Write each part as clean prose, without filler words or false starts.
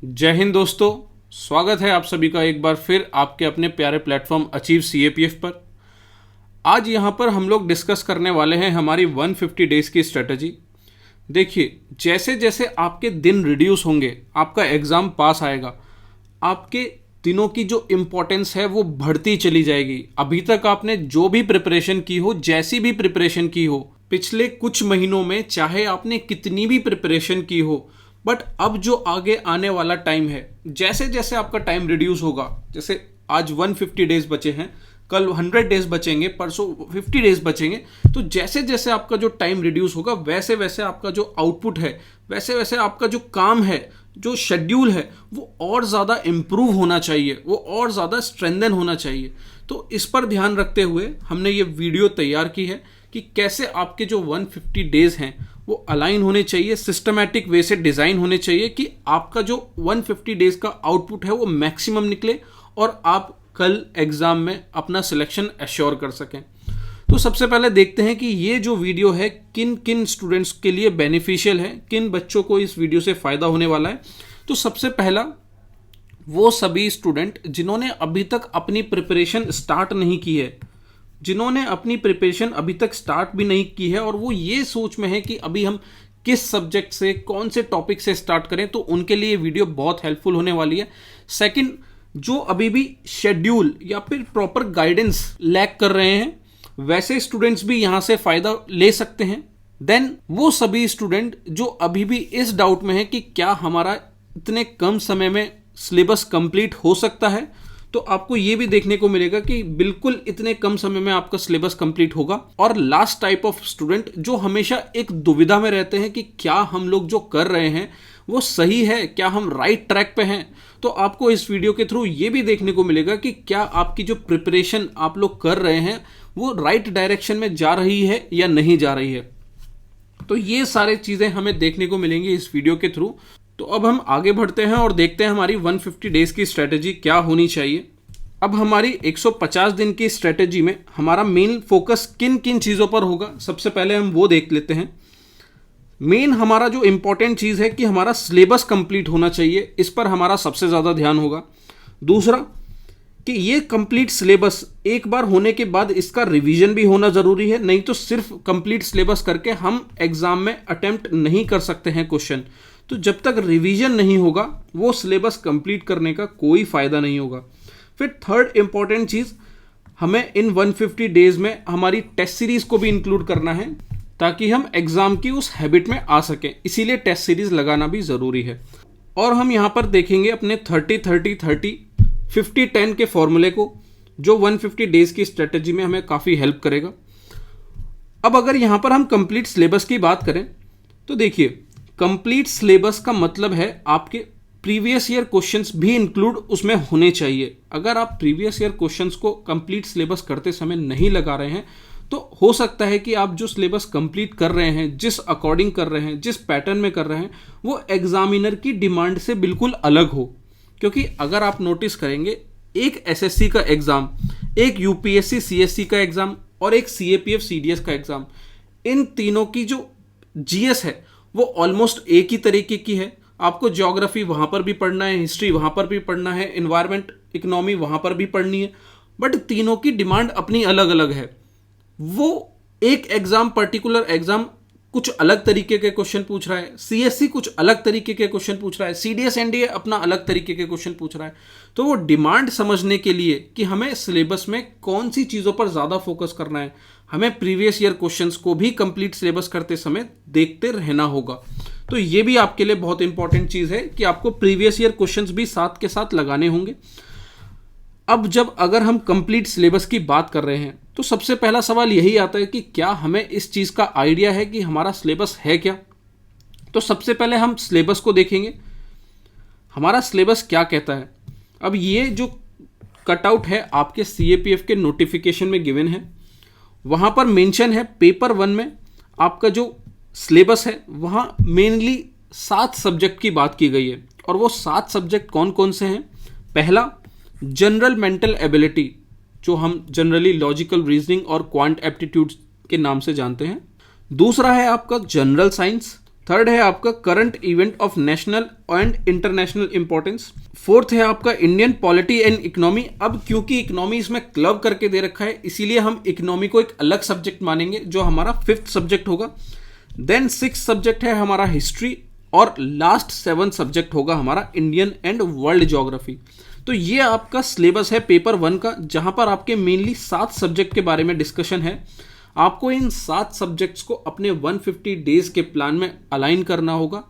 जय हिंद दोस्तों, स्वागत है आप सभी का एक बार फिर आपके अपने प्यारे प्लेटफॉर्म अचीव सीएपीएफ पर। आज यहाँ पर हम लोग डिस्कस करने वाले हैं हमारी 150 डेज़ की स्ट्रेटजी। देखिए, जैसे जैसे आपके दिन रिड्यूस होंगे, आपका एग्ज़ाम पास आएगा, आपके दिनों की जो इम्पोर्टेंस है वो बढ़ती चली जाएगी। अभी तक आपने जो भी प्रिपरेशन की हो, जैसी भी प्रिपरेशन की हो, पिछले कुछ महीनों में चाहे आपने कितनी भी प्रिपरेशन की हो, बट अब जो आगे आने वाला टाइम है, जैसे जैसे आपका टाइम रिड्यूस होगा, जैसे आज 150 डेज बचे हैं, कल 100 डेज बचेंगे, परसों 50 डेज बचेंगे, तो जैसे जैसे आपका जो टाइम रिड्यूस होगा वैसे वैसे आपका जो आउटपुट है, वैसे वैसे आपका जो काम है, जो शेड्यूल है, वो और ज़्यादा इम्प्रूव होना चाहिए, वो और ज़्यादा स्ट्रेंथन होना चाहिए। तो इस पर ध्यान रखते हुए हमने ये वीडियो तैयार की है कि कैसे आपके जो 150 डेज हैं वो अलाइन होने चाहिए, सिस्टमैटिक वे से डिज़ाइन होने चाहिए कि आपका जो 150 डेज का आउटपुट है वो मैक्सिमम निकले और आप कल एग्ज़ाम में अपना सिलेक्शन एश्योर कर सकें। तो सबसे पहले देखते हैं कि ये जो वीडियो है किन किन स्टूडेंट्स के लिए बेनिफिशियल है, किन बच्चों को इस वीडियो से फ़ायदा होने वाला है। तो सबसे पहला वो सभी स्टूडेंट जिन्होंने अभी तक अपनी प्रिपरेशन स्टार्ट नहीं की है, जिन्होंने अपनी प्रिपरेशन अभी तक स्टार्ट भी नहीं की है और वो ये सोच में है कि अभी हम किस सब्जेक्ट से, कौन से टॉपिक से स्टार्ट करें, तो उनके लिए वीडियो बहुत हेल्पफुल होने वाली है। सेकंड, जो अभी भी शेड्यूल या फिर प्रॉपर गाइडेंस लैक कर रहे हैं, वैसे स्टूडेंट्स भी यहाँ से फ़ायदा ले सकते हैं। देन वो सभी स्टूडेंट जो अभी भी इस डाउट में है कि क्या हमारा इतने कम समय में सिलेबस कंप्लीट हो सकता है, तो आपको ये भी देखने को मिलेगा कि बिल्कुल इतने कम समय में आपका सिलेबस कंप्लीट होगा। और लास्ट टाइप ऑफ स्टूडेंट जो हमेशा एक दुविधा में रहते हैं कि क्या हम लोग जो कर रहे हैं वो सही है, क्या हम राइट ट्रैक पे हैं, तो आपको इस वीडियो के थ्रू ये भी देखने को मिलेगा कि क्या आपकी जो प्रिपरेशन आप लोग कर रहे हैं वो राइट डायरेक्शन में जा रही है या नहीं जा रही है। तो ये सारी चीज़ें हमें देखने को मिलेंगी इस वीडियो के थ्रू। तो अब हम आगे बढ़ते हैं और देखते हैं हमारी 150 डेज़ की स्ट्रेटजी क्या होनी चाहिए। अब हमारी 150 दिन की स्ट्रेटजी में हमारा मेन फोकस किन किन चीज़ों पर होगा, सबसे पहले हम वो देख लेते हैं। मेन हमारा जो इम्पोर्टेंट चीज़ है कि हमारा सिलेबस कंप्लीट होना चाहिए, इस पर हमारा सबसे ज़्यादा ध्यान होगा। दूसरा कि ये कंप्लीट सिलेबस एक बार होने के बाद इसका रिवीजन भी होना ज़रूरी है, नहीं तो सिर्फ कंप्लीट सिलेबस करके हम एग्ज़ाम में अटेम्प्ट नहीं कर सकते हैं क्वेश्चन। तो जब तक रिवीजन नहीं होगा वो सिलेबस कंप्लीट करने का कोई फ़ायदा नहीं होगा। फिर थर्ड इंपॉर्टेंट चीज़, हमें इन 150 डेज़ में हमारी टेस्ट सीरीज़ को भी इंक्लूड करना है ताकि हम एग्ज़ाम की उस हैबिट में आ सकें, इसीलिए टेस्ट सीरीज़ लगाना भी ज़रूरी है। और हम यहाँ पर देखेंगे अपने 30-30-30 50-10 के फॉर्मूले को, जो 150 डेज़ की स्ट्रेटजी में हमें काफ़ी हेल्प करेगा। अब अगर यहाँ पर हम कंप्लीट सिलेबस की बात करें तो देखिए, कंप्लीट सिलेबस का मतलब है आपके प्रीवियस ईयर क्वेश्चंस भी इंक्लूड उसमें होने चाहिए। अगर आप प्रीवियस ईयर क्वेश्चंस को कंप्लीट सिलेबस करते समय नहीं लगा रहे हैं तो हो सकता है कि आप जो सिलेबस कंप्लीट कर रहे हैं, जिस अकॉर्डिंग कर रहे हैं, जिस पैटर्न में कर रहे हैं, वो एग्जामिनर की डिमांड से बिल्कुल अलग हो। क्योंकि अगर आप नोटिस करेंगे, एक एसएससी का एग्ज़ाम, एक यूपीएससी सीएससी का एग्ज़ाम और एक सीएपीएफ सीडीएस का एग्ज़ाम, इन तीनों की जो जीएस है वो ऑलमोस्ट एक ही तरीके की है। आपको ज्योग्राफी वहाँ पर भी पढ़ना है, हिस्ट्री वहाँ पर भी पढ़ना है, इन्वायरमेंट इकोनॉमी वहाँ पर भी पढ़नी है, बट तीनों की डिमांड अपनी अलग अलग है। वो एक एग्ज़ाम, पर्टिकुलर एग्ज़ाम कुछ अलग तरीके के क्वेश्चन पूछ रहा है, सीएससी कुछ अलग तरीके के क्वेश्चन पूछ रहा है, सीडीएस एनडीए अपना अलग तरीके के क्वेश्चन पूछ रहा है। तो वो डिमांड समझने के लिए कि हमें सिलेबस में कौन सी चीज़ों पर ज़्यादा फोकस करना है, हमें प्रीवियस ईयर क्वेश्चंस को भी कंप्लीट सिलेबस करते समय देखते रहना होगा। तो ये भी आपके लिए बहुत इंपॉर्टेंट चीज़ है कि आपको प्रीवियस ईयर क्वेश्चंस भी साथ के साथ लगाने होंगे। अब जब अगर हम कंप्लीट सिलेबस की बात कर रहे हैं तो सबसे पहला सवाल यही आता है कि क्या हमें इस चीज़ का आइडिया है कि हमारा सिलेबस है क्या। तो सबसे पहले हम सिलेबस को देखेंगे, हमारा सिलेबस क्या कहता है। अब ये जो कटआउट है आपके सीएपीएफ के नोटिफिकेशन में गिवन है, वहाँ पर मेंशन है पेपर 1 में आपका जो सिलेबस है वहाँ मेनली 7 सब्जेक्ट की बात की गई है। और वो 7 सब्जेक्ट कौन कौन से हैं? पहला, जनरल मेंटल एबिलिटी, जो हम जनरली लॉजिकल रीजनिंग और क्वांट एप्टीट्यूड के नाम से जानते हैं। दूसरा है आपका जनरल साइंस, थर्ड है आपका current event of national and international importance. Fourth है आपका इंडियन पॉलिटी एंड इकोनॉमी। अब क्योंकि इकोनॉमी इसमें क्लब करके दे रखा है, इसीलिए हम इकोनॉमी को एक अलग सब्जेक्ट मानेंगे, जो हमारा फिफ्थ सब्जेक्ट होगा। देन सिक्स सब्जेक्ट है हमारा हिस्ट्री, और लास्ट सेवन सब्जेक्ट होगा हमारा इंडियन एंड वर्ल्ड ज्योग्राफी। तो ये आपका सिलेबस है पेपर 1 का, जहां पर आपके मेनली 7 सब्जेक्ट के बारे में डिस्कशन है। आपको इन 7 सब्जेक्ट्स को अपने 150 डेज के प्लान में अलाइन करना होगा।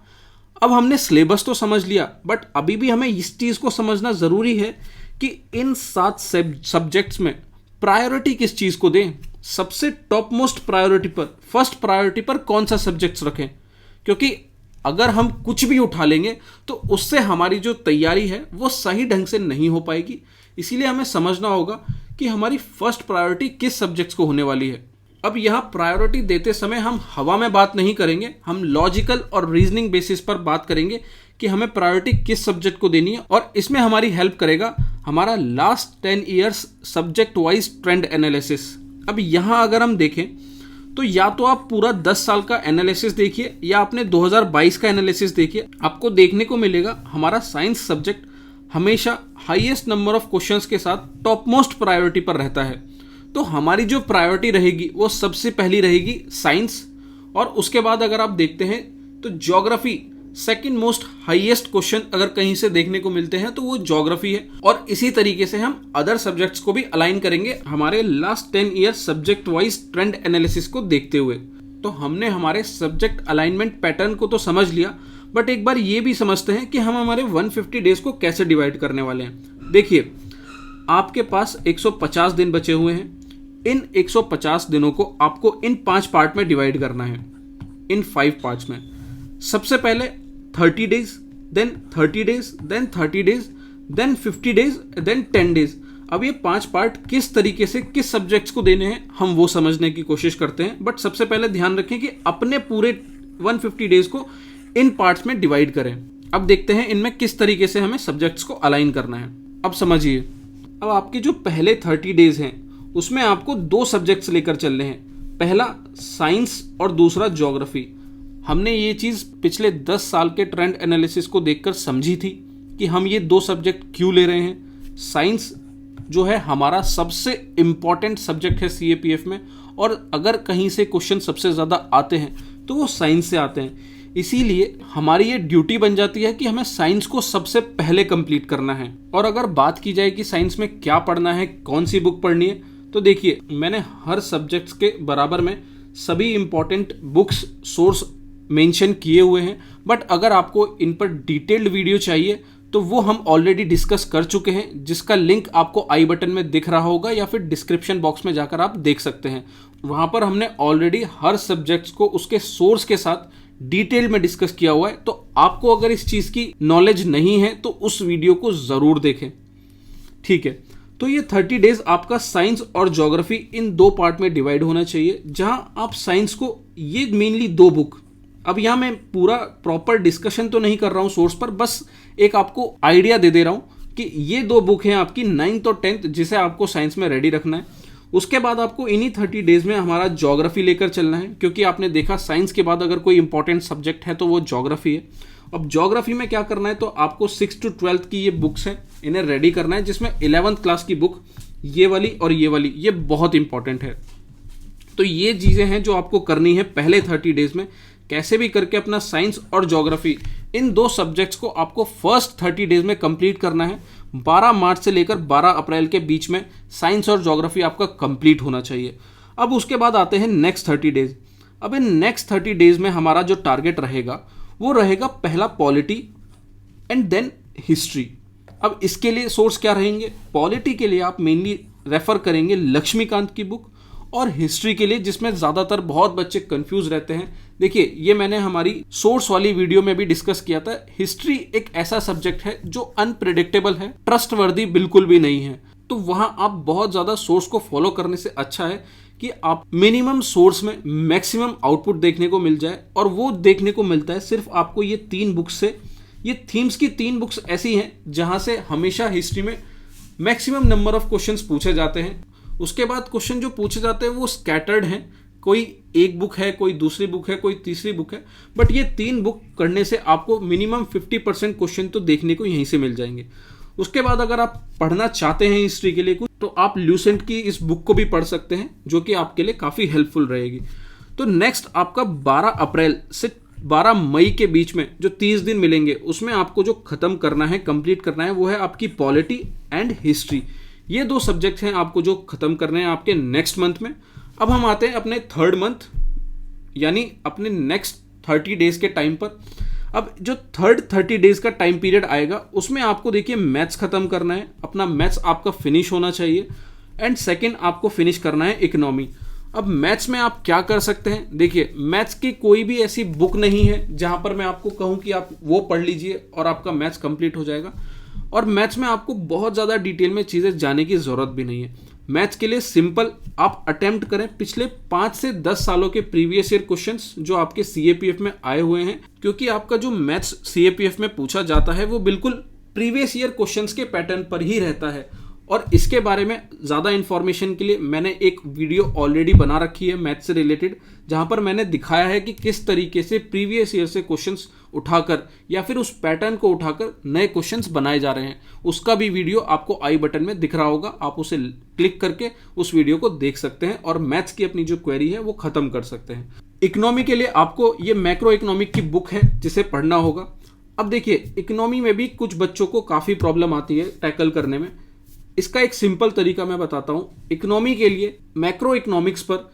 अब हमने सिलेबस तो समझ लिया, बट अभी भी हमें इस चीज़ को समझना ज़रूरी है कि इन 7 सब्जेक्ट्स में प्रायोरिटी किस चीज़ को दें। सबसे टॉप मोस्ट प्रायोरिटी पर, फर्स्ट प्रायोरिटी पर कौन सा सब्जेक्ट्स रखें, क्योंकि अगर हम कुछ भी उठा लेंगे तो उससे हमारी जो तैयारी है वो सही ढंग से नहीं हो पाएगी। इसीलिए हमें समझना होगा कि हमारी फर्स्ट प्रायोरिटी किस सब्जेक्ट्स को होने वाली है। अब यहाँ प्रायोरिटी देते समय हम हवा में बात नहीं करेंगे, हम लॉजिकल और रीजनिंग बेसिस पर बात करेंगे कि हमें प्रायोरिटी किस सब्जेक्ट को देनी है। और इसमें हमारी हेल्प करेगा हमारा last 10 years subject wise trend analysis. अब यहाँ अगर हम देखें तो या तो आप पूरा 10 साल का एनालिसिस देखिए या आपने 2022 का एनालिसिस देखिए। आपको देखने को मिलेगा हमारा साइंस सब्जेक्ट हमेशा हाईएस्ट नंबर ऑफ क्वेश्चंस के साथ टॉप मोस्ट प्रायोरिटी पर रहता है। तो हमारी जो प्रायोरिटी रहेगी वो सबसे पहली रहेगी साइंस, और उसके बाद अगर आप देखते हैं तो geography second most highest question अगर कहीं से देखने को मिलते हैं तो वो ज्योग्राफी है। और इसी तरीके से हम अदर सब्जेक्ट्स को भी अलाइन करेंगे हमारे last 10 year subject wise trend analysis को देखते हुए। तो हमने हमारे सब्जेक्ट अलाइनमेंट पैटर्न को तो समझ लिया, बट एक बार ये भी समझते हैं कि हम हमारे 150 डेज को कैसे डिवाइड करने वाले हैं। देखिए, आपके पास 150 दिन बचे हुए हैं। इन 150 दिनों को आपको इन 5 पार्ट में डिवाइड करना है, इन 5 पार्ट्स में। सबसे पहले 30 days, then 30 days, then 30 days, then 50 days, then 10 days. अब ये 5 पार्ट किस तरीके से किस सब्जेक्ट्स को देने हैं हम वो समझने की कोशिश करते हैं। बट सबसे पहले ध्यान रखें कि अपने पूरे 150 डेज को इन पार्ट्स में डिवाइड करें। अब देखते हैं इनमें किस तरीके से हमें सब्जेक्ट्स को अलाइन करना है। अब समझिए, अब आपके जो पहले 30 डेज हैं उसमें आपको 2 सब्जेक्ट्स लेकर चलने हैं, पहला साइंस और दूसरा ज्योग्राफी। हमने ये चीज़ पिछले 10 साल के ट्रेंड एनालिसिस को देखकर समझी थी कि हम ये 2 सब्जेक्ट क्यों ले रहे हैं। साइंस जो है हमारा सबसे इम्पॉर्टेंट सब्जेक्ट है सीएपीएफ में, और अगर कहीं से क्वेश्चन सबसे ज़्यादा आते हैं तो वो साइंस से आते हैं। इसीलिए हमारी ये ड्यूटी बन जाती है कि हमें साइंस को सबसे पहले कंप्लीट करना है। और अगर बात की जाए कि साइंस में क्या पढ़ना है, कौन सी बुक पढ़नी है, तो देखिए मैंने हर सब्जेक्ट्स के बराबर में सभी इम्पॉर्टेंट बुक्स सोर्स मेंशन किए हुए हैं। बट अगर आपको इन पर डिटेल्ड वीडियो चाहिए तो वो हम ऑलरेडी डिस्कस कर चुके हैं, जिसका लिंक आपको आई बटन में दिख रहा होगा या फिर डिस्क्रिप्शन बॉक्स में जाकर आप देख सकते हैं। वहाँ पर हमने ऑलरेडी हर सब्जेक्ट्स को उसके सोर्स के साथ डिटेल में डिस्कस किया हुआ है। तो आपको अगर इस चीज़ की नॉलेज नहीं है तो उस वीडियो को ज़रूर देखें, ठीक है। तो ये 30 डेज आपका साइंस और ज्योग्राफी इन 2 पार्ट में डिवाइड होना चाहिए, जहां आप साइंस को ये मेनली 2 बुक, अब यहाँ मैं पूरा प्रॉपर डिस्कशन तो नहीं कर रहा हूँ सोर्स पर, बस एक आपको आइडिया दे दे रहा हूँ कि ये 2 बुक हैं आपकी 9th और 10th, जिसे आपको साइंस में रेडी रखना है। उसके बाद आपको इन्हीं 30 डेज में हमारा ज्योग्राफी लेकर चलना है, क्योंकि आपने देखा साइंस के बाद अगर कोई इंपॉर्टेंट सब्जेक्ट है तो वो ज्योग्राफी है। अब ज्योग्राफी में क्या करना है, तो आपको 6th to 12th की ये बुक्स हैं, इन्हें रेडी करना है, जिसमें 11th क्लास की बुक ये वाली और ये वाली, ये बहुत इंपॉर्टेंट है। तो ये चीज़ें हैं जो आपको करनी है पहले 30 डेज में। कैसे भी करके अपना साइंस और ज्योग्राफी इन 2 सब्जेक्ट्स को आपको फर्स्ट 30 डेज में कंप्लीट करना है। 12 मार्च से लेकर 12 अप्रैल के बीच में साइंस और ज्योग्राफी आपका कंप्लीट होना चाहिए। अब उसके बाद आते हैं नेक्स्ट 30 डेज। अब इन नेक्स्ट 30 डेज में हमारा जो टारगेट रहेगा वो रहेगा पहला पॉलिटी एंड देन हिस्ट्री। अब इसके लिए सोर्स क्या रहेंगे, पॉलिटी के लिए आप मेनली रेफर करेंगे लक्ष्मीकांत की बुक, और हिस्ट्री के लिए जिसमें ज़्यादातर बहुत बच्चे कंफ्यूज रहते हैं, देखिए ये मैंने हमारी सोर्स वाली वीडियो में भी डिस्कस किया था। हिस्ट्री एक ऐसा सब्जेक्ट है जो अनप्रिडिक्टेबल है, ट्रस्टवर्दी बिल्कुल भी नहीं है। तो वहां आप बहुत ज़्यादा सोर्स को फॉलो करने से अच्छा है कि आप मिनिमम सोर्स में मैक्सिमम आउटपुट देखने को मिल जाए, और वो देखने को मिलता है सिर्फ आपको ये 3 बुक्स से। ये थीम्स की 3 बुक्स ऐसी हैं जहां से हमेशा हिस्ट्री में मैक्सिमम नंबर ऑफ क्वेश्चंस पूछे जाते हैं। उसके बाद क्वेश्चन जो पूछे जाते हैं वो स्कैटर्ड हैं, कोई एक बुक है, कोई दूसरी बुक है, कोई तीसरी बुक है, बट ये 3 बुक करने से आपको मिनिमम 50% क्वेश्चन तो देखने को यहीं से मिल जाएंगे। उसके बाद अगर आप पढ़ना चाहते हैं हिस्ट्री के लिए कुछ, तो आप ल्यूसेंट की इस बुक को भी पढ़ सकते हैं, जो कि आपके लिए काफ़ी हेल्पफुल रहेगी। तो नेक्स्ट आपका 12 अप्रैल से 12 मई के बीच में जो 30 दिन मिलेंगे, उसमें आपको जो खत्म करना है, कंप्लीट करना है, वो है आपकी पॉलिटी एंड हिस्ट्री। ये 2 सब्जेक्ट हैं आपको जो खत्म करने हैं आपके नेक्स्ट मंथ में। अब हम आते हैं अपने थर्ड मंथ, यानी अपने नेक्स्ट 30 डेज के टाइम पर। अब जो थर्ड 30 डेज का टाइम पीरियड आएगा, उसमें आपको देखिए मैथ्स खत्म करना है, अपना मैथ्स आपका फिनिश होना चाहिए, एंड सेकंड आपको फिनिश करना है इकोनॉमी। अब मैथ्स में आप क्या कर सकते हैं, देखिए मैथ्स की कोई भी ऐसी बुक नहीं है जहां पर मैं आपको कहूं कि आप वो पढ़ लीजिए और आपका मैथ्स कंप्लीट हो जाएगा। और मैथ्स में आपको बहुत ज़्यादा डिटेल में चीज़ें जानने की ज़रूरत भी नहीं है। मैथ्स के लिए सिंपल आप अटेम्प्ट करें पिछले 5 से 10 सालों के प्रीवियस ईयर क्वेश्चंस जो आपके सीएपीएफ में आए हुए हैं, क्योंकि आपका जो मैथ्स सीएपीएफ में पूछा जाता है वो बिल्कुल प्रीवियस ईयर क्वेश्चंस के पैटर्न पर ही रहता है। और इसके बारे में ज़्यादा इन्फॉर्मेशन के लिए मैंने एक वीडियो ऑलरेडी बना रखी है मैथ्स से रिलेटेड, जहां पर मैंने दिखाया है कि किस तरीके से प्रीवियस ईयर से क्वेश्चंस उठाकर या फिर उस पैटर्न को उठाकर नए क्वेश्चंस बनाए जा रहे हैं। उसका भी वीडियो आपको आई बटन में दिख रहा होगा, आप उसे क्लिक करके उस वीडियो को देख सकते हैं और मैथ्स की अपनी जो क्वेरी है वो खत्म कर सकते हैं। इकोनॉमी के लिए आपको ये मैक्रो इकोनॉमिक की बुक है जिसे पढ़ना होगा। अब देखिए इकोनॉमी में भी कुछ बच्चों को काफ़ी प्रॉब्लम आती है टैकल करने में। इसका एक सिंपल तरीका मैं बताता हूँ। इकोनॉमी के लिए मैक्रो इकोनॉमिक्स पर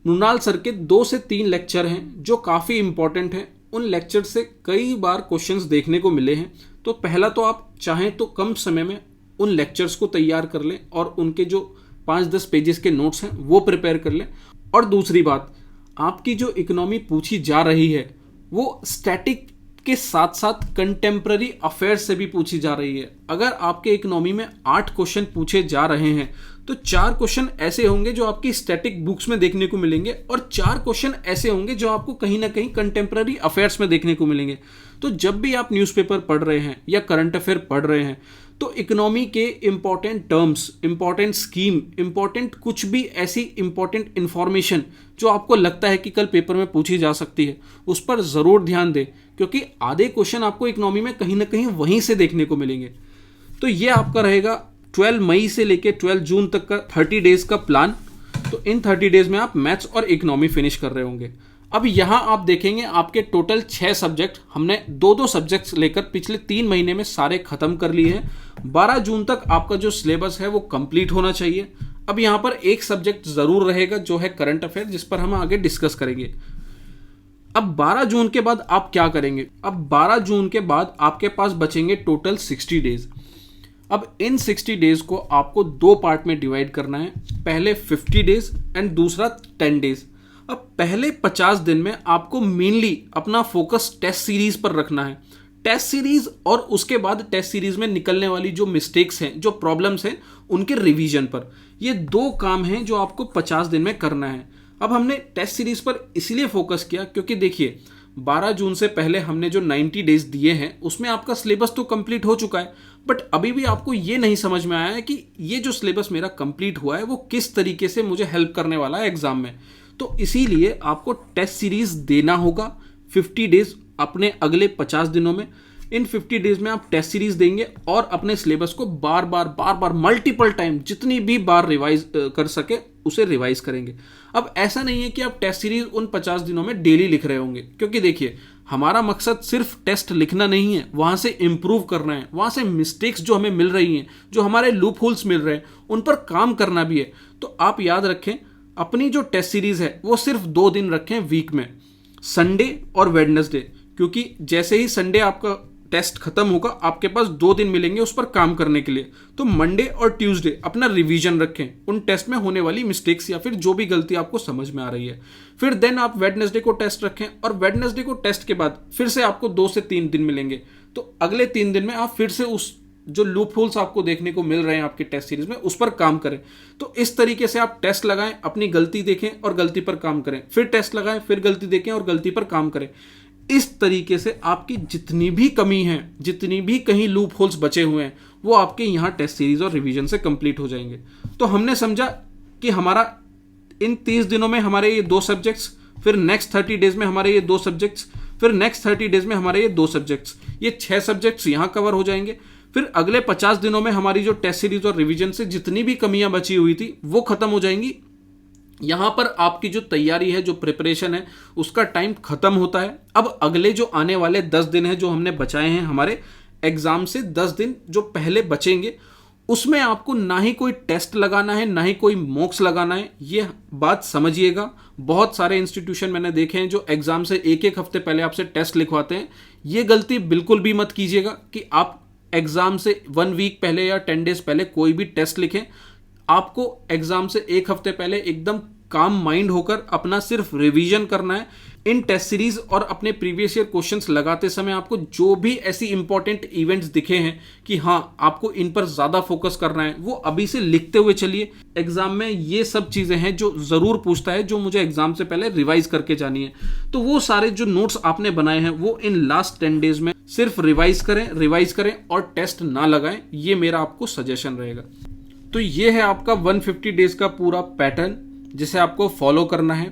मृणाल सर के 2 से 3 लेक्चर हैं जो काफ़ी इंपॉर्टेंट हैं। उन लेक्चर से कई बार क्वेश्चंस देखने को मिले हैं। तो पहला तो आप चाहें तो कम समय में उन लेक्चर्स को तैयार कर लें और उनके जो 5-10 पेजेस के नोट्स हैं वो प्रिपेयर कर लें। और दूसरी बात, आपकी जो इकोनॉमी पूछी जा रही है वो स्टैटिक के साथ साथ कंटेम्प्ररी अफेयर्स से भी पूछी जा रही है। अगर आपके इकोनॉमी में 8 क्वेश्चन पूछे जा रहे हैं तो 4 क्वेश्चन ऐसे होंगे जो आपकी स्टैटिक बुक्स में देखने को मिलेंगे और 4 क्वेश्चन ऐसे होंगे जो आपको कहीं ना कहीं कंटेम्प्ररी अफेयर्स में देखने को मिलेंगे। तो जब भी आप न्यूज़पेपर पढ़ रहे हैं या करंट अफेयर पढ़ रहे हैं तो इकोनॉमी के important terms, important scheme, important कुछ भी ऐसी इंपॉर्टेंट इंफॉर्मेशन जो आपको लगता है कि कल पेपर में पूछी जा सकती है, उस पर ज़रूर ध्यान दें, क्योंकि आधे क्वेश्चन आपको इकोनॉमी में कहीं ना कहीं वहीं से देखने को मिलेंगे। तो ये आपका रहेगा 12 मई से लेकर 12 जून तक का 30 डेज का प्लान। तो इन 30 डेज में आप मैथ्स और इकोनॉमी फिनिश कर रहे होंगे। अब यहाँ आप देखेंगे आपके टोटल 6 सब्जेक्ट, हमने 2-2 सब्जेक्ट्स लेकर पिछले 3 महीने में सारे खत्म कर लिए हैं। 12 जून तक आपका जो सिलेबस है वो कंप्लीट होना चाहिए। अब यहाँ पर एक सब्जेक्ट जरूर रहेगा जो है करंट अफेयर, जिस पर हम आगे डिस्कस करेंगे। अब 12 जून के बाद आप क्या करेंगे? अब 12 जून के बाद आपके पास बचेंगे टोटल 60 डेज। अब इन 60 डेज को आपको 2 पार्ट में डिवाइड करना है, पहले 50 डेज एंड दूसरा 10 डेज। अब पहले 50 दिन में आपको मेनली अपना फोकस टेस्ट सीरीज पर रखना है। टेस्ट सीरीज और उसके बाद टेस्ट सीरीज में निकलने वाली जो मिस्टेक्स हैं, जो प्रॉब्लम्स हैं, उनके रिवीजन पर। ये 2 काम हैं जो आपको 50 दिन में करना है। अब हमने टेस्ट सीरीज पर इसलिए फोकस किया क्योंकि देखिए 12 जून से पहले हमने जो 90 डेज दिए हैं उसमें आपका सिलेबस तो कंप्लीट हो चुका है, बट अभी भी आपको ये नहीं समझ में आया है कि ये जो सिलेबस मेरा कंप्लीट हुआ है वो किस तरीके से मुझे हेल्प करने वाला है एग्जाम में। तो इसीलिए आपको टेस्ट सीरीज देना होगा 50 डेज अपने अगले 50 दिनों में। इन 50 डेज में आप टेस्ट सीरीज देंगे और अपने सिलेबस को बार बार मल्टीपल टाइम जितनी भी बार रिवाइज कर सके उसे रिवाइज करेंगे। अब ऐसा नहीं है कि आप टेस्ट सीरीज उन 50 दिनों में डेली लिख रहे होंगे, क्योंकि देखिए हमारा मकसद सिर्फ टेस्ट लिखना नहीं है, वहाँ से इम्प्रूव करना है, वहाँ से मिस्टेक्स जो हमें मिल रही हैं, जो हमारे लूप होल्स मिल रहे हैं, उन पर काम करना भी है। तो आप याद रखें अपनी जो टेस्ट सीरीज है वो सिर्फ 2 दिन रखें वीक में, संडे और वेडनेसडे, क्योंकि जैसे ही संडे आपका टेस्ट खत्म होगा आपके पास 2 दिन मिलेंगे उस पर काम करने के लिए। तो मंडे और ट्यूसडे अपना रिवीजन रखें उन टेस्ट में होने वाली मिस्टेक्स या फिर जो भी गलती आपको समझ में आ रही है। फिर देन आप वेडनेसडे को टेस्ट रखें और वेडनेसडे को टेस्ट के बाद फिर से आपको 2 से 3 दिन मिलेंगे। तो अगले 3 दिन में आप फिर से उस जो लूप होल्स आपको देखने को मिल रहे हैं आपके टेस्ट सीरीज में उस पर काम करें। तो इस तरीके से आप टेस्ट लगाएं, अपनी गलती देखें और गलती पर काम करें, फिर टेस्ट लगाएं, फिर गलती देखें और गलती पर काम करें। इस तरीके से आपकी जितनी भी कमी है, जितनी भी कहीं लूप होल्स बचे हुए हैं, वो आपके यहाँ टेस्ट सीरीज और रिवीजन से कंप्लीट हो जाएंगे। तो हमने समझा कि हमारा इन 30 दिनों में हमारे ये 2 सब्जेक्ट्स, फिर नेक्स्ट 30 डेज में हमारे ये 2 सब्जेक्ट्स, फिर नेक्स्ट 30 डेज में हमारे ये 2 सब्जेक्ट्स, ये 6 सब्जेक्ट्स यहाँ कवर हो जाएंगे। फिर अगले 50 दिनों में हमारी जो टेस्ट सीरीज और रिवीजन से जितनी भी कमियां बची हुई थी वो खत्म हो जाएंगी। यहां पर आपकी जो तैयारी है, जो प्रिपरेशन है, उसका टाइम खत्म होता है। अब अगले जो आने वाले 10 दिन हैं जो हमने बचाए हैं हमारे एग्जाम से, 10 दिन जो पहले बचेंगे, उसमें आपको ना ही कोई टेस्ट लगाना है, ना ही कोई मॉक्स लगाना है। ये बात समझिएगा। बहुत सारे इंस्टीट्यूशन मैंने देखे हैं जो एग्जाम से एक एक हफ्ते पहले आपसे टेस्ट लिखवाते हैं। ये गलती बिल्कुल भी मत कीजिएगा कि आप एग्जाम से 1 वीक पहले या 10 डेज पहले कोई भी टेस्ट लिखें। आपको एग्जाम से एक हफ्ते पहले एकदम काम माइंड होकर अपना सिर्फ रिवीजन करना है। इन टेस्ट सीरीज और अपने प्रीवियस ईयर क्वेश्चंस लगाते समय आपको जो भी ऐसी इंपॉर्टेंट इवेंट्स दिखे हैं कि हाँ आपको इन पर ज्यादा फोकस करना है, वो अभी से लिखते हुए चलिए। एग्जाम में ये सब चीजें हैं जो जरूर पूछता है, जो मुझे एग्जाम से पहले रिवाइज करके जानी है। तो वो सारे जो नोट्स आपने बनाए हैं वो इन लास्ट 10 डेज में सिर्फ रिवाइज करें और टेस्ट ना लगाएं। ये मेरा आपको सजेशन रहेगा। तो ये है आपका 150 डेज का पूरा पैटर्न जिसे आपको फॉलो करना है।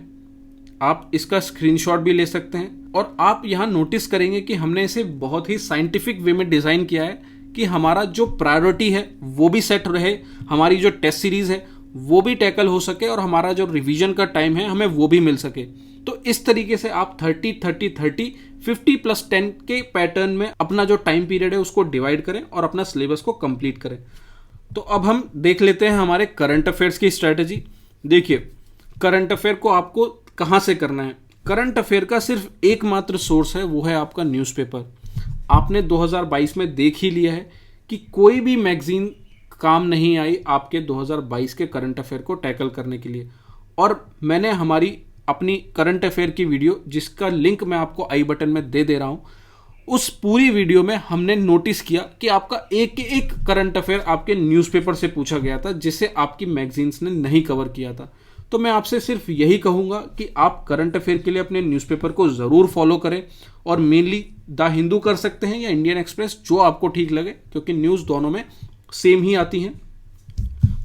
आप इसका स्क्रीनशॉट भी ले सकते हैं और आप यहाँ नोटिस करेंगे कि हमने इसे बहुत ही साइंटिफिक वे में डिज़ाइन किया है कि हमारा जो प्रायोरिटी है वो भी सेट रहे, हमारी जो टेस्ट सीरीज है वो भी टैकल हो सके और हमारा जो रिवीजन का टाइम है हमें वो भी मिल सके। तो इस तरीके से आप 30-30-30 50+10 के पैटर्न में अपना जो टाइम पीरियड है उसको डिवाइड करें और अपना सिलेबस को कंप्लीट करें। तो अब हम देख लेते हैं हमारे करंट अफेयर्स की स्ट्रेटेजी। देखिए, करंट अफेयर को आपको कहाँ से करना है। करंट अफेयर का सिर्फ एकमात्र सोर्स है, वो है आपका न्यूज़पेपर। आपने 2022 में देख ही लिया है कि कोई भी मैगजीन काम नहीं आई आपके 2022 के करंट अफेयर को टैकल करने के लिए। और मैंने हमारी अपनी करंट अफेयर की वीडियो, जिसका लिंक मैं आपको आई बटन में दे दे रहा हूँ, उस पूरी वीडियो में हमने नोटिस किया कि आपका एक एक करंट अफेयर आपके न्यूज़पेपर से पूछा गया था, जिसे आपकी मैगजीन्स ने नहीं कवर किया था। तो मैं आपसे सिर्फ यही कहूँगा कि आप करंट अफेयर के लिए अपने न्यूज़पेपर को ज़रूर फॉलो करें और मेनली द हिंदू कर सकते हैं या इंडियन एक्सप्रेस, जो आपको ठीक लगे, क्योंकि न्यूज़ दोनों में सेम ही आती हैं।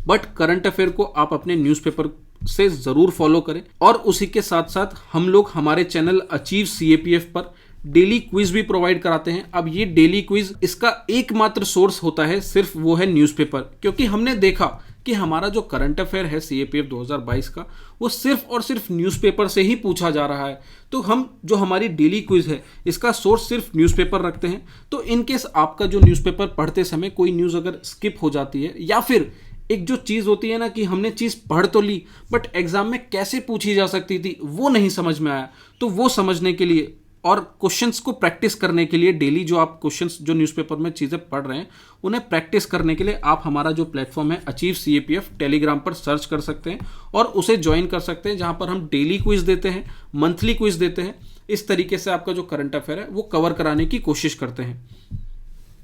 बट करंट अफेयर को आप अपने न्यूज़पेपर से ज़रूर फॉलो करें। और उसी के साथ साथ हम लोग हमारे चैनल अचीव CAPF पर डेली क्विज भी प्रोवाइड कराते हैं। अब ये डेली क्विज, इसका एकमात्र सोर्स होता है सिर्फ वो है न्यूज़पेपर, क्योंकि हमने देखा कि हमारा जो करंट अफेयर है CAPF 2022 का, वो सिर्फ और सिर्फ न्यूज़पेपर से ही पूछा जा रहा है। तो हम जो हमारी डेली क्विज है इसका सोर्स सिर्फ न्यूज़पेपर रखते हैं। तो इनकेस आपका जो न्यूज़पेपर पढ़ते समय कोई न्यूज़ अगर स्किप हो जाती है, या फिर एक जो चीज़ होती है ना कि हमने चीज़ पढ़ तो ली बट एग्जाम में कैसे पूछी जा सकती थी वो नहीं समझ में आया, तो वो समझने के लिए और क्वेश्चंस को प्रैक्टिस करने के लिए, डेली जो आप क्वेश्चंस जो न्यूज़पेपर में चीज़ें पढ़ रहे हैं उन्हें प्रैक्टिस करने के लिए आप हमारा जो प्लेटफॉर्म है अचीव CAPF टेलीग्राम पर सर्च कर सकते हैं और उसे ज्वाइन कर सकते हैं, जहां पर हम डेली क्विज देते हैं, मंथली क्विज देते हैं। इस तरीके से आपका जो करंट अफेयर है वो कवर कराने की कोशिश करते हैं।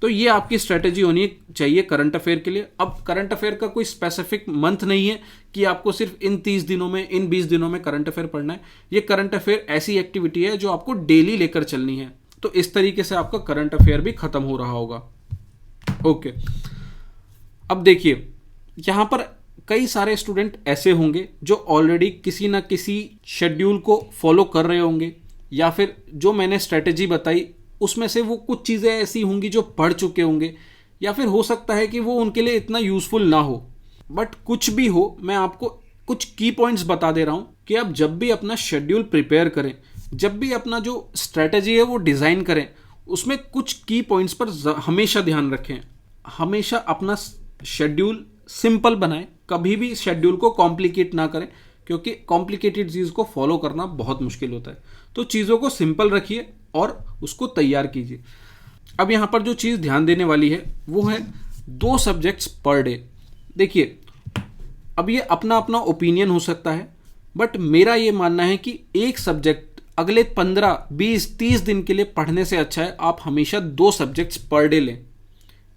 तो ये आपकी स्ट्रेटेजी होनी चाहिए करंट अफेयर के लिए। अब करंट अफेयर का कोई स्पेसिफिक मंथ नहीं है कि आपको सिर्फ इन 30 दिनों में, इन 20 दिनों में करंट अफेयर पढ़ना है। ये करंट अफेयर ऐसी एक्टिविटी है जो आपको डेली लेकर चलनी है। तो इस तरीके से आपका करंट अफेयर भी खत्म हो रहा होगा। ओके, अब देखिए, यहाँ पर कई सारे स्टूडेंट ऐसे होंगे जो ऑलरेडी किसी ना किसी शेड्यूल को फॉलो कर रहे होंगे, या फिर जो मैंने स्ट्रेटेजी बताई उसमें से वो कुछ चीज़ें ऐसी होंगी जो पढ़ चुके होंगे, या फिर हो सकता है कि वो उनके लिए इतना यूज़फुल ना हो। बट कुछ भी हो, मैं आपको कुछ की पॉइंट्स बता दे रहा हूँ कि आप जब भी अपना शेड्यूल प्रिपेयर करें, जब भी अपना जो स्ट्रेटेजी है वो डिज़ाइन करें, उसमें कुछ की पॉइंट्स पर हमेशा ध्यान रखें। हमेशा अपना शेड्यूल सिंपल बनाएं, कभी भी शेड्यूल को कॉम्प्लिकेट ना करें, क्योंकि कॉम्प्लिकेटेड चीज़ को फॉलो करना बहुत मुश्किल होता है। तो चीज़ों को सिंपल रखिए और उसको तैयार कीजिए। अब यहाँ पर जो चीज़ ध्यान देने वाली है वो है 2 सब्जेक्ट्स पर डे। देखिए, अब ये अपना अपना ओपिनियन हो सकता है, बट मेरा ये मानना है कि एक सब्जेक्ट अगले 15, 20, 30 दिन के लिए पढ़ने से अच्छा है आप हमेशा 2 सब्जेक्ट्स पर डे लें।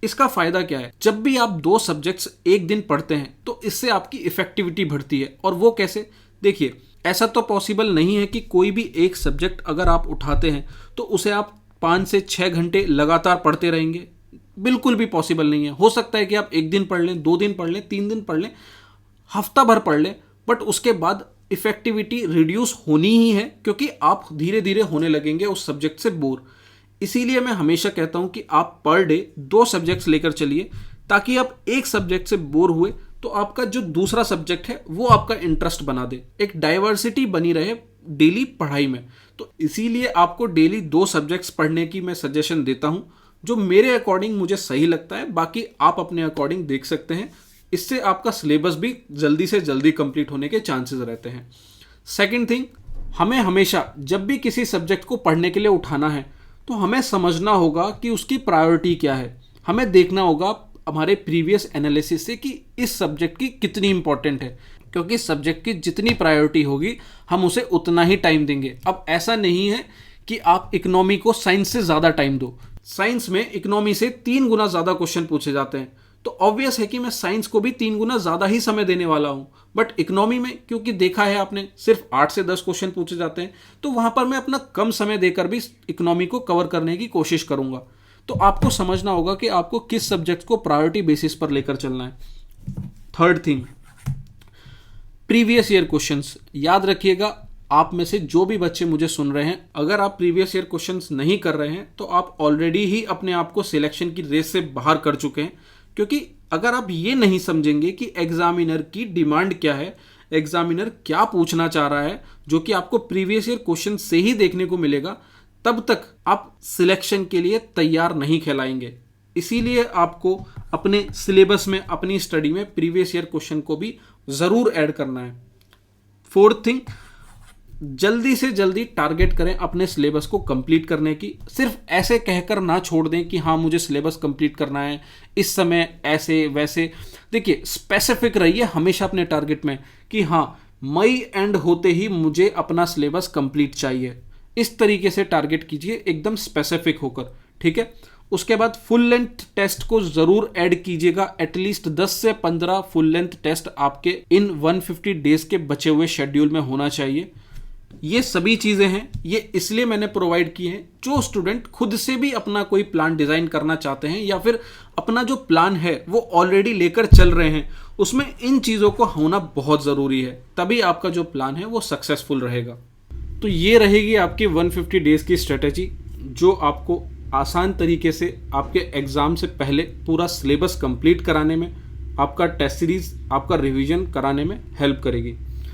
इसका फायदा क्या है? जब भी आप 2 सब्जेक्ट्स एक दिन पढ़ते हैं तो इससे आपकी इफेक्टिविटी बढ़ती है। और वो कैसे? देखिए, ऐसा तो पॉसिबल नहीं है कि कोई भी एक सब्जेक्ट अगर आप उठाते हैं तो उसे आप 5 से 6 घंटे लगातार पढ़ते रहेंगे। बिल्कुल भी पॉसिबल नहीं है। हो सकता है कि आप एक दिन पढ़ लें, 2 दिन पढ़ लें, 3 दिन पढ़ लें, हफ्ता भर पढ़ लें, बट उसके बाद इफेक्टिविटी रिड्यूस होनी ही है, क्योंकि आप धीरे धीरे होने लगेंगे उस सब्जेक्ट से बोर। इसीलिए मैं हमेशा कहता हूं कि आप पर डे 2 सब्जेक्ट्स लेकर चलिए, ताकि आप एक सब्जेक्ट से बोर हुए तो आपका जो दूसरा सब्जेक्ट है वो आपका इंटरेस्ट बना दे, एक डाइवर्सिटी बनी रहे डेली पढ़ाई में। तो इसीलिए आपको डेली 2 सब्जेक्ट्स पढ़ने की मैं सजेशन देता हूं, जो मेरे अकॉर्डिंग मुझे सही लगता है। बाकी आप अपने अकॉर्डिंग देख सकते हैं, इससे आपका सिलेबस भी जल्दी से जल्दी कंप्लीट होने के चांसेस रहते हैं। सेकंड थिंग, हमें हमेशा जब भी किसी सब्जेक्ट को पढ़ने के लिए उठाना है तो हमें समझना होगा कि उसकी प्रायोरिटी क्या है। हमें देखना होगा हमारे प्रीवियस एनालिसिस से कि इस सब्जेक्ट की कितनी इंपॉर्टेंट है, क्योंकि सब्जेक्ट की जितनी प्रायोरिटी होगी हम उसे उतना ही टाइम देंगे। अब ऐसा नहीं है कि आप इकोनॉमी को साइंस से ज़्यादा टाइम दो। साइंस में इकोनॉमी से 3 गुना ज़्यादा क्वेश्चन पूछे जाते हैं, तो ऑब्वियस है कि मैं साइंस को भी 3 गुना ज़्यादा ही समय देने वाला हूँ। बट इकोनॉमी में, क्योंकि देखा है आपने, सिर्फ 8 से 10 क्वेश्चन पूछे जाते हैं, तो वहाँ पर मैं अपना कम समय देकर भी इकोनॉमी को कवर करने की कोशिश करूँगा। तो आपको समझना होगा कि आपको किस सब्जेक्ट को प्रायोरिटी बेसिस पर लेकर चलना है। Third thing, previous year questions याद रखिएगा। आप में से जो भी बच्चे मुझे सुन रहे हैं, अगर आप प्रीवियस ईयर क्वेश्चंस नहीं कर रहे हैं तो आप ऑलरेडी ही अपने आप को सिलेक्शन की रेस से बाहर कर चुके हैं। क्योंकि अगर आप ये नहीं समझेंगे कि एग्जामिनर की डिमांड क्या है, एग्जामिनर क्या पूछना चाह रहा है, जो कि आपको प्रीवियस ईयर क्वेश्चन से ही देखने को मिलेगा, तब तक आप सिलेक्शन के लिए तैयार नहीं कहलाएंगे। इसीलिए आपको अपने सिलेबस में, अपनी स्टडी में प्रीवियस ईयर क्वेश्चन को भी जरूर ऐड करना है। फोर्थ थिंग, जल्दी से जल्दी टारगेट करें अपने सिलेबस को कंप्लीट करने की। सिर्फ ऐसे कहकर ना छोड़ दें कि हाँ मुझे सिलेबस कंप्लीट करना है इस समय, ऐसे वैसे। देखिए, स्पेसिफिक रहिए हमेशा अपने टारगेट में कि हाँ मई एंड होते ही मुझे अपना सिलेबस कंप्लीट चाहिए। इस तरीके से टारगेट कीजिए, एकदम स्पेसिफिक होकर, ठीक है। उसके बाद फुल लेंथ टेस्ट को जरूर ऐड कीजिएगा। एटलीस्ट 10 से 15 फुल लेंथ टेस्ट आपके इन 150 डेज के बचे हुए शेड्यूल में होना चाहिए। ये सभी चीजें हैं, ये इसलिए मैंने प्रोवाइड की हैं, जो स्टूडेंट खुद से भी अपना कोई प्लान डिजाइन करना चाहते हैं, या फिर अपना जो प्लान है वो ऑलरेडी लेकर चल रहे हैं, उसमें इन चीजों को होना बहुत जरूरी है। तभी आपका जो प्लान है वो सक्सेसफुल रहेगा। तो ये रहेगी आपकी 150 डेज की स्ट्रेटेजी, जो आपको आसान तरीके से आपके एग्जाम से पहले पूरा सिलेबस कंप्लीट कराने में, आपका टेस्ट सीरीज, आपका रिवीजन कराने में हेल्प करेगी।